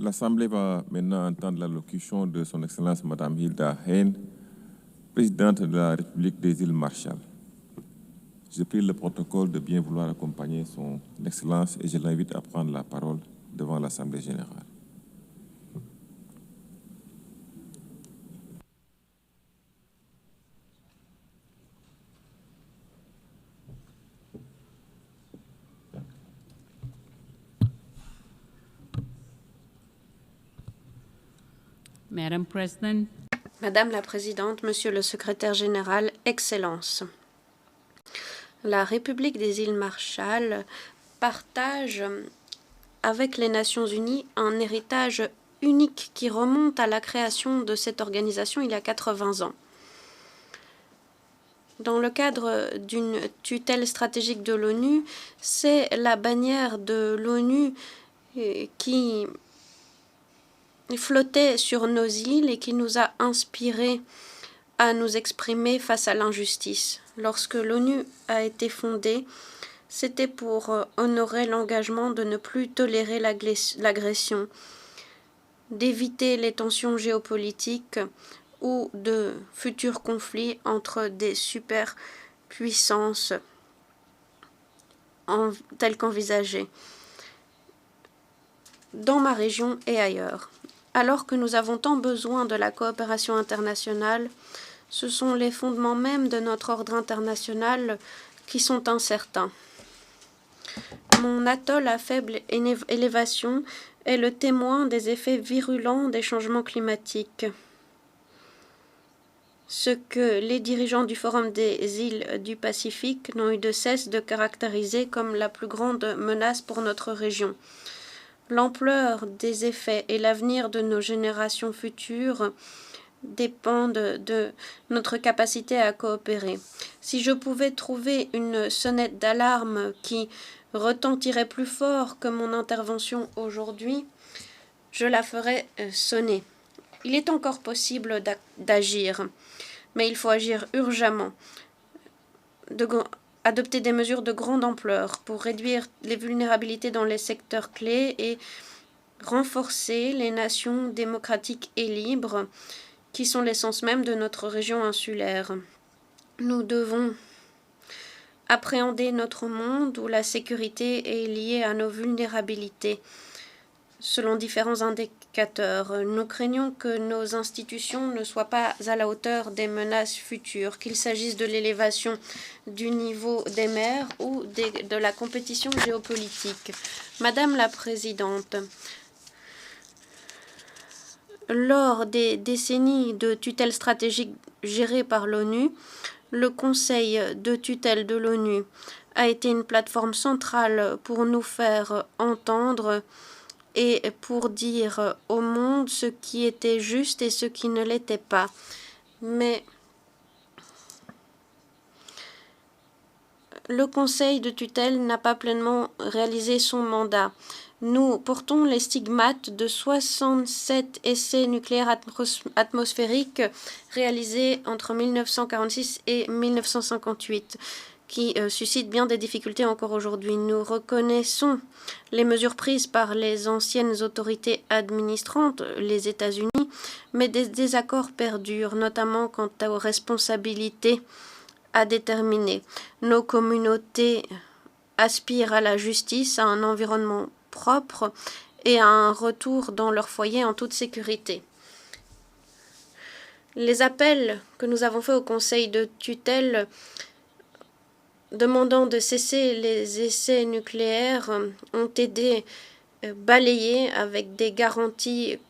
L'Assemblée va maintenant entendre l'allocution de Son Excellence Madame Hilda Heine, présidente de la République des îles Marshall. Je prie le protocole de bien vouloir accompagner Son Excellence et je l'invite à prendre la parole devant l'Assemblée générale. Madam President, Madame la Présidente, Monsieur le Secrétaire général, Excellences, la République des îles Marshall partage avec les Nations unies un héritage unique qui remonte à la création de cette organisation il y a 80 ans. Dans le cadre d'une tutelle stratégique de l'ONU, c'est la bannière de l'ONU qui flottait sur nos îles et qui nous a inspirés à nous exprimer face à l'injustice. Lorsque l'ONU a été fondée, c'était pour honorer l'engagement de ne plus tolérer l'agression, d'éviter les tensions géopolitiques ou de futurs conflits entre des superpuissances telles qu'envisagées dans ma région et ailleurs. Alors que nous avons tant besoin de la coopération internationale, ce sont les fondements mêmes de notre ordre international qui sont incertains. Mon atoll à faible élévation est le témoin des effets virulents des changements climatiques. Ce que les dirigeants du Forum des îles du Pacifique n'ont eu de cesse de caractériser comme la plus grande menace pour notre région. L'ampleur des effets et l'avenir de nos générations futures dépendent de notre capacité à coopérer. Si je pouvais trouver une sonnette d'alarme qui retentirait plus fort que mon intervention aujourd'hui, je la ferais sonner. Il est encore possible d'agir, mais il faut agir urgemment, adopter des mesures de grande ampleur pour réduire les vulnérabilités dans les secteurs clés et renforcer les nations démocratiques et libres qui sont l'essence même de notre région insulaire. Nous devons appréhender notre monde où la sécurité est liée à nos vulnérabilités selon différents indicateurs. Nous craignons que nos institutions ne soient pas à la hauteur des menaces futures, qu'il s'agisse de l'élévation du niveau des mers ou de la compétition géopolitique. Madame la Présidente, lors des décennies de tutelle stratégique gérée par l'ONU, le Conseil de tutelle de l'ONU a été une plateforme centrale pour nous faire entendre et pour dire au monde ce qui était juste et ce qui ne l'était pas. Mais le Conseil de tutelle n'a pas pleinement réalisé son mandat. Nous portons les stigmates de 67 essais nucléaires atmosphériques réalisés entre 1946 et 1958, qui suscitent bien des difficultés encore aujourd'hui. Nous reconnaissons les mesures prises par les anciennes autorités administrantes, les États-Unis, mais des désaccords perdurent, notamment quant aux responsabilités à déterminer. Nos communautés aspirent à la justice, à un environnement propre et à un retour dans leur foyer en toute sécurité. Les appels que nous avons faits au Conseil de tutelle demandant de cesser les essais nucléaires ont été balayés avec des garanties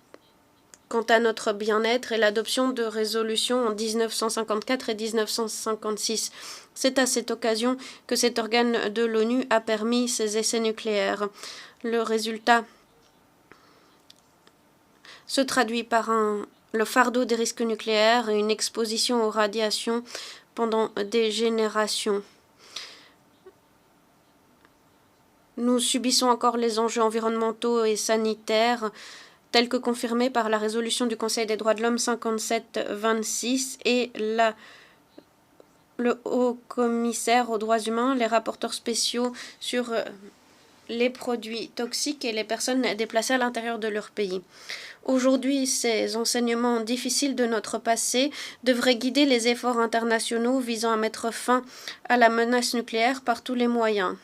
quant à notre bien-être et l'adoption de résolutions en 1954 et 1956. C'est à cette occasion que cet organe de l'ONU a permis ces essais nucléaires. Le résultat se traduit par le fardeau des risques nucléaires et une exposition aux radiations pendant des générations. Nous subissons encore les enjeux environnementaux et sanitaires tels que confirmés par la résolution du Conseil des droits de l'homme 57-26 et le haut commissaire aux droits humains, les rapporteurs spéciaux sur les produits toxiques et les personnes déplacées à l'intérieur de leur pays. Aujourd'hui, ces enseignements difficiles de notre passé devraient guider les efforts internationaux visant à mettre fin à la menace nucléaire par tous les moyens.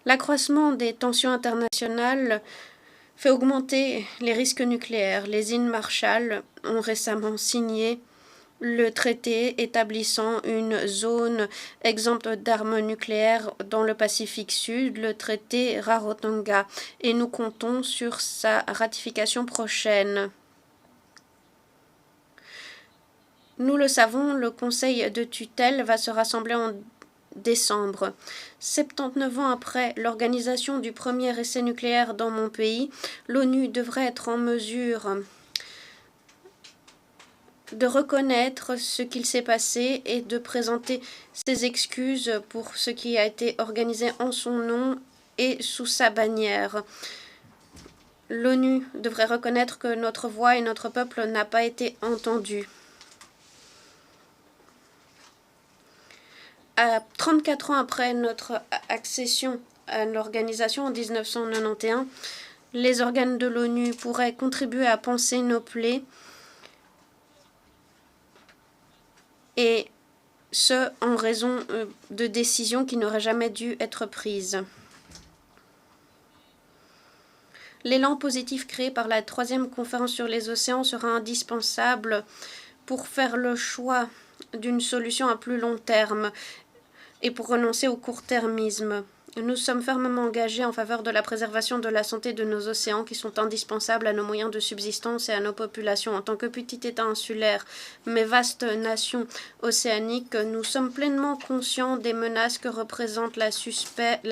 L'accroissement des tensions internationales fait augmenter les risques nucléaires. Les îles Marshall ont récemment signé le traité établissant une zone exempte d'armes nucléaires dans le Pacifique Sud, le traité Rarotonga, et nous comptons sur sa ratification prochaine. Nous le savons, le Conseil de tutelle va se rassembler en décembre. 79 ans après l'organisation du premier essai nucléaire dans mon pays, l'ONU devrait être en mesure de reconnaître ce qu'il s'est passé et de présenter ses excuses pour ce qui a été organisé en son nom et sous sa bannière. L'ONU devrait reconnaître que notre voix et notre peuple n'a pas été entendus. À 34 ans après notre accession à l'organisation en 1991, les organes de l'ONU pourraient contribuer à panser nos plaies, et ce, en raison de décisions qui n'auraient jamais dû être prises. L'élan positif créé par la 3e conférence sur les océans sera indispensable pour faire le choix d'une solution à plus long terme et pour renoncer au court-termisme. Nous sommes fermement engagés en faveur de la préservation de la santé de nos océans qui sont indispensables à nos moyens de subsistance et à nos populations. En tant que petit État insulaire, mais vaste nation océanique, nous sommes pleinement conscients des menaces que représentent la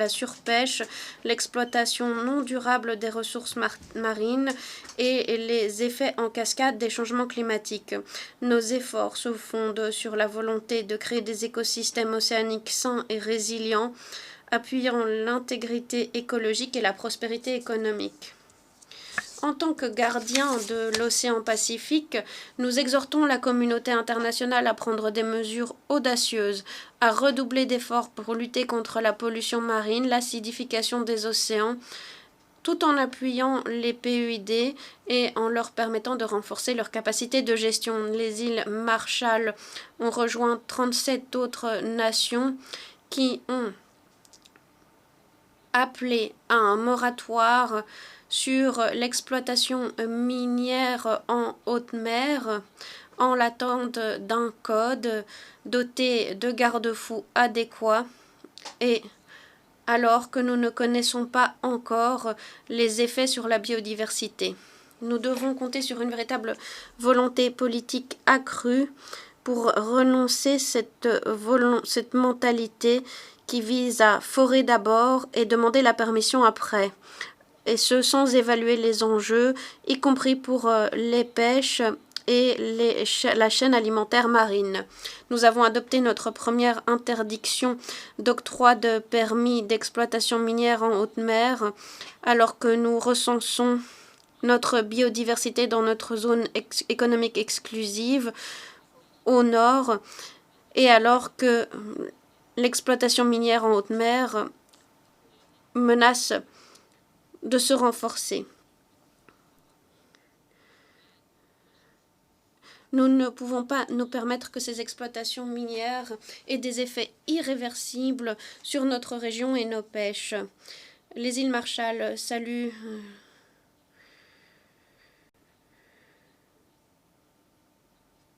surpêche, l'exploitation non durable des ressources marines et les effets en cascade des changements climatiques. Nos efforts se fondent sur la volonté de créer des écosystèmes océaniques sains et résilients, appuyant l'intégrité écologique et la prospérité économique. En tant que gardiens de l'océan Pacifique, nous exhortons la communauté internationale à prendre des mesures audacieuses, à redoubler d'efforts pour lutter contre la pollution marine, l'acidification des océans, tout en appuyant les PEID et en leur permettant de renforcer leur capacité de gestion. Les îles Marshall ont rejoint 37 autres nations qui ont appelé à un moratoire sur l'exploitation minière en haute mer en l'attente d'un code doté de garde-fous adéquats et alors que nous ne connaissons pas encore les effets sur la biodiversité. Nous devons compter sur une véritable volonté politique accrue pour renoncer cette mentalité qui vise à forer d'abord et demander la permission après, et ce sans évaluer les enjeux, y compris pour les pêches et la chaîne alimentaire marine. Nous avons adopté notre première interdiction d'octroi de permis d'exploitation minière en haute mer, alors que nous recensons notre biodiversité dans notre zone économique exclusive au nord, et alors que l'exploitation minière en haute mer menace de se renforcer. Nous ne pouvons pas nous permettre que ces exploitations minières aient des effets irréversibles sur notre région et nos pêches. Les îles Marshall saluent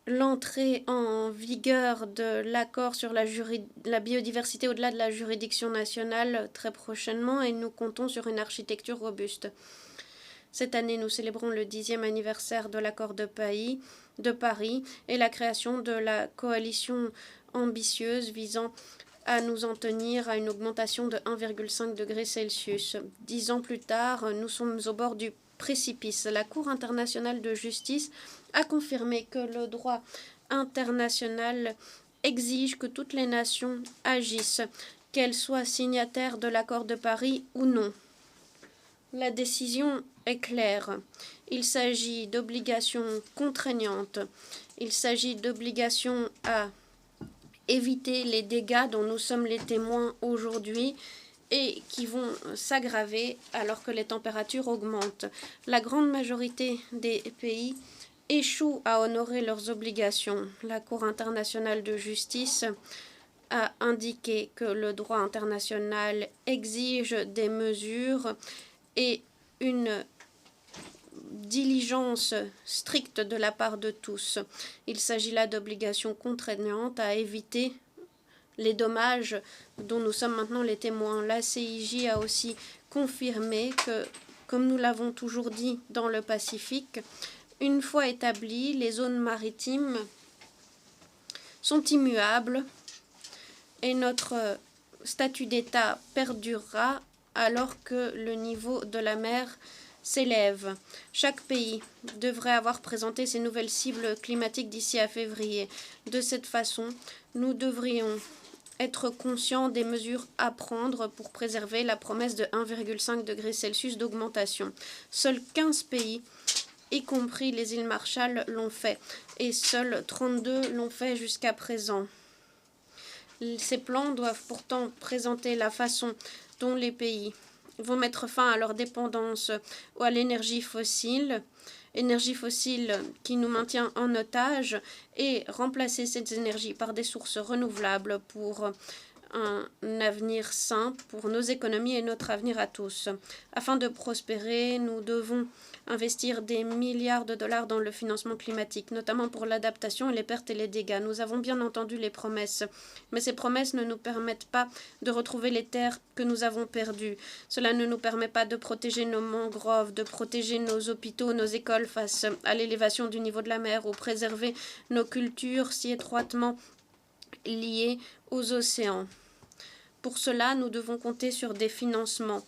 l'entrée en vigueur de l'accord sur la biodiversité au-delà de la juridiction nationale très prochainement, et nous comptons sur une architecture robuste. Cette année, nous célébrons le 10e anniversaire de l'accord de Paris et la création de la coalition ambitieuse visant à nous en tenir à une augmentation de 1,5 degré Celsius. 10 ans plus tard, nous sommes au bord du précipice. La Cour internationale de justice a confirmé que le droit international exige que toutes les nations agissent, qu'elles soient signataires de l'accord de Paris ou non. La décision est claire. Il s'agit d'obligations contraignantes. Il s'agit d'obligations à éviter les dégâts dont nous sommes les témoins aujourd'hui et qui vont s'aggraver alors que les températures augmentent. La grande majorité des pays échouent à honorer leurs obligations. La Cour internationale de justice a indiqué que le droit international exige des mesures et une diligence stricte de la part de tous. Il s'agit là d'obligations contraignantes à éviter les dommages dont nous sommes maintenant les témoins. La CIJ a aussi confirmé que, comme nous l'avons toujours dit dans le Pacifique, une fois établies, les zones maritimes sont immuables et notre statut d'État perdurera alors que le niveau de la mer s'élève. Chaque pays devrait avoir présenté ses nouvelles cibles climatiques d'ici à février. De cette façon, nous devrions être conscients des mesures à prendre pour préserver la promesse de 1,5 degré Celsius d'augmentation. Seuls 15 pays, y compris les îles Marshall, l'ont fait, et seuls 32 l'ont fait jusqu'à présent. Ces plans doivent pourtant présenter la façon dont les pays vont mettre fin à leur dépendance ou à l'énergie fossile qui nous maintient en otage, et remplacer ces énergies par des sources renouvelables pour un avenir sain pour nos économies et notre avenir à tous. Afin de prospérer, nous devons investir des milliards de dollars dans le financement climatique, notamment pour l'adaptation et les pertes et les dégâts. Nous avons bien entendu les promesses, mais ces promesses ne nous permettent pas de retrouver les terres que nous avons perdues. Cela ne nous permet pas de protéger nos mangroves, de protéger nos hôpitaux, nos écoles face à l'élévation du niveau de la mer, ou préserver nos cultures si étroitement liées aux océans. Pour cela, nous devons compter sur des financements.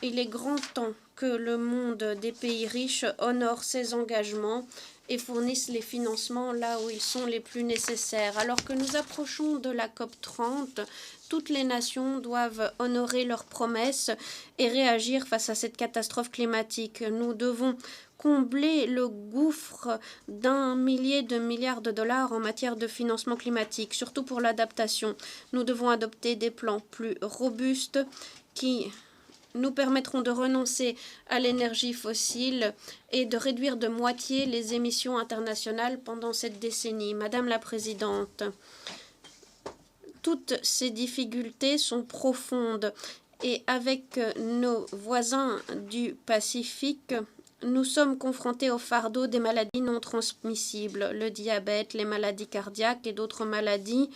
Il est grand temps que le monde des pays riches honore ses engagements et fournisse les financements là où ils sont les plus nécessaires. Alors que nous approchons de la COP30, toutes les nations doivent honorer leurs promesses et réagir face à cette catastrophe climatique. Nous devons combler le gouffre d'1 millier de milliards de dollars en matière de financement climatique, surtout pour l'adaptation. Nous devons adopter des plans plus robustes qui nous permettront de renoncer à l'énergie fossile et de réduire de moitié les émissions internationales pendant cette décennie. Madame la Présidente, toutes ces difficultés sont profondes et avec nos voisins du Pacifique, nous sommes confrontés au fardeau des maladies non transmissibles. Le diabète, les maladies cardiaques et d'autres maladies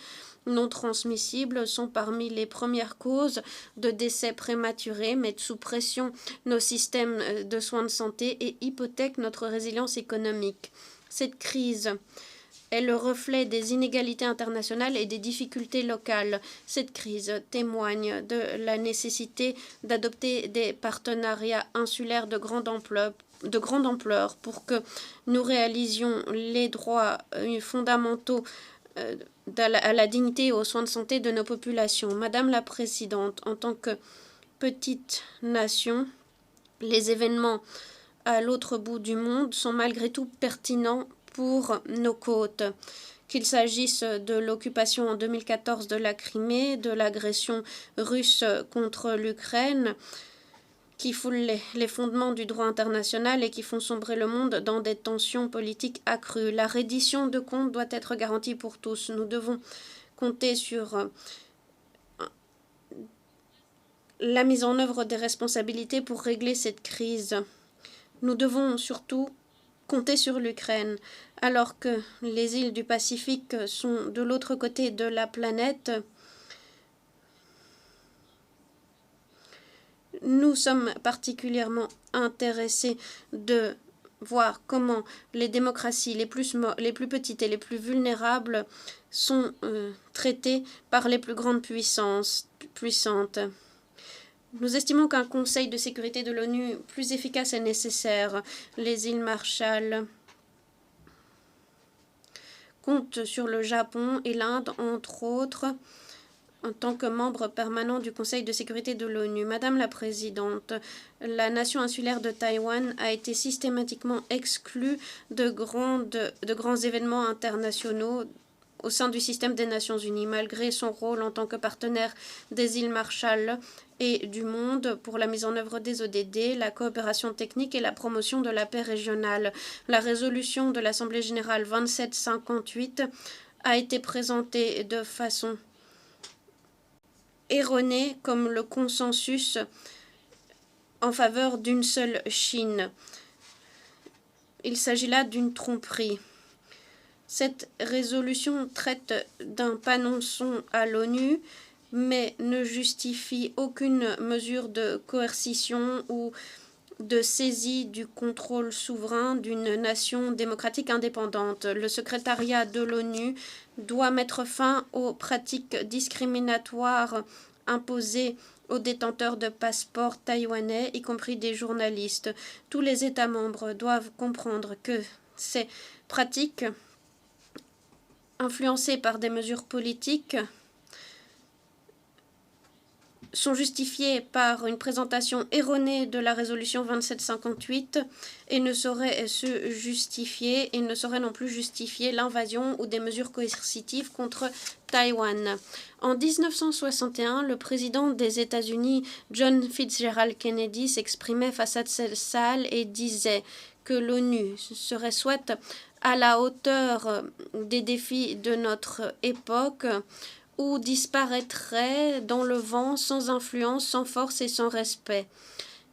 non transmissibles sont parmi les premières causes de décès prématurés, mettent sous pression nos systèmes de soins de santé et hypothèquent notre résilience économique. Cette crise est le reflet des inégalités internationales et des difficultés locales. Cette crise témoigne de la nécessité d'adopter des partenariats insulaires de grande ampleur pour que nous réalisions les droits fondamentaux à la dignité et aux soins de santé de nos populations. Madame la Présidente, en tant que petite nation, les événements à l'autre bout du monde sont malgré tout pertinents pour nos côtes. Qu'il s'agisse de l'occupation en 2014 de la Crimée, de l'agression russe contre l'Ukraine, qui foulent les fondements du droit international et qui font sombrer le monde dans des tensions politiques accrues. La reddition de comptes doit être garantie pour tous. Nous devons compter sur la mise en œuvre des responsabilités pour régler cette crise. Nous devons surtout compter sur l'Ukraine, alors que les îles du Pacifique sont de l'autre côté de la planète. Nous sommes particulièrement intéressés de voir comment les démocraties les plus petites et les plus vulnérables sont traitées par les plus grandes puissantes. Nous estimons qu'un Conseil de sécurité de l'ONU plus efficace est nécessaire. Les îles Marshall comptent sur le Japon et l'Inde, entre autres, en tant que membre permanent du Conseil de sécurité de l'ONU. Madame la Présidente, la nation insulaire de Taïwan a été systématiquement exclue de grands événements internationaux au sein du système des Nations Unies. Malgré son rôle en tant que partenaire des îles Marshall, et du monde pour la mise en œuvre des ODD, la coopération technique et la promotion de la paix régionale. La résolution de l'Assemblée générale 2758 a été présentée de façon erronée comme le consensus en faveur d'une seule Chine. Il s'agit là d'une tromperie. Cette résolution traite d'un panonçon à l'ONU, mais ne justifie aucune mesure de coercition ou de saisie du contrôle souverain d'une nation démocratique indépendante. Le secrétariat de l'ONU doit mettre fin aux pratiques discriminatoires imposées aux détenteurs de passeports taïwanais, y compris des journalistes. Tous les États membres doivent comprendre que ces pratiques, influencées par des mesures politiques, sont justifiées par une présentation erronée de la résolution 2758 et ne sauraient se justifier et ne sauraient non plus justifier l'invasion ou des mesures coercitives contre Taïwan. En 1961, le président des États-Unis, John Fitzgerald Kennedy, s'exprimait face à cette salle et disait que l'ONU serait soit à la hauteur des défis de notre époque, ou disparaîtrait dans le vent sans influence, sans force et sans respect.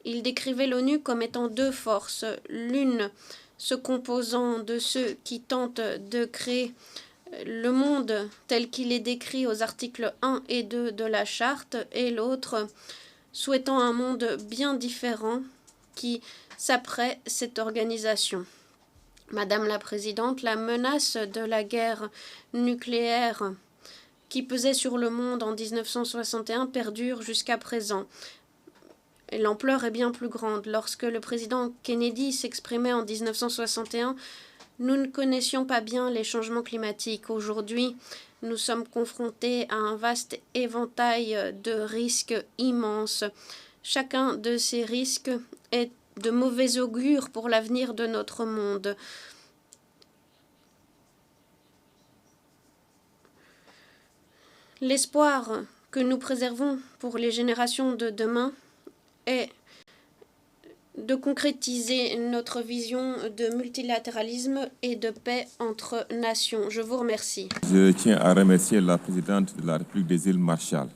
Il décrivait l'ONU comme étant deux forces, l'une se composant de ceux qui tentent de créer le monde tel qu'il est décrit aux articles 1 et 2 de la charte, et l'autre souhaitant un monde bien différent qui s'apprête cette organisation. Madame la Présidente, la menace de la guerre nucléaire qui pesait sur le monde en 1961 perdure jusqu'à présent. L'ampleur est bien plus grande. Lorsque le président Kennedy s'exprimait en 1961, nous ne connaissions pas bien les changements climatiques. Aujourd'hui, nous sommes confrontés à un vaste éventail de risques immenses. Chacun de ces risques est de mauvais augure pour l'avenir de notre monde. L'espoir que nous préservons pour les générations de demain est de concrétiser notre vision de multilatéralisme et de paix entre nations. Je vous remercie. Je tiens à remercier la présidente de la République des îles Marshall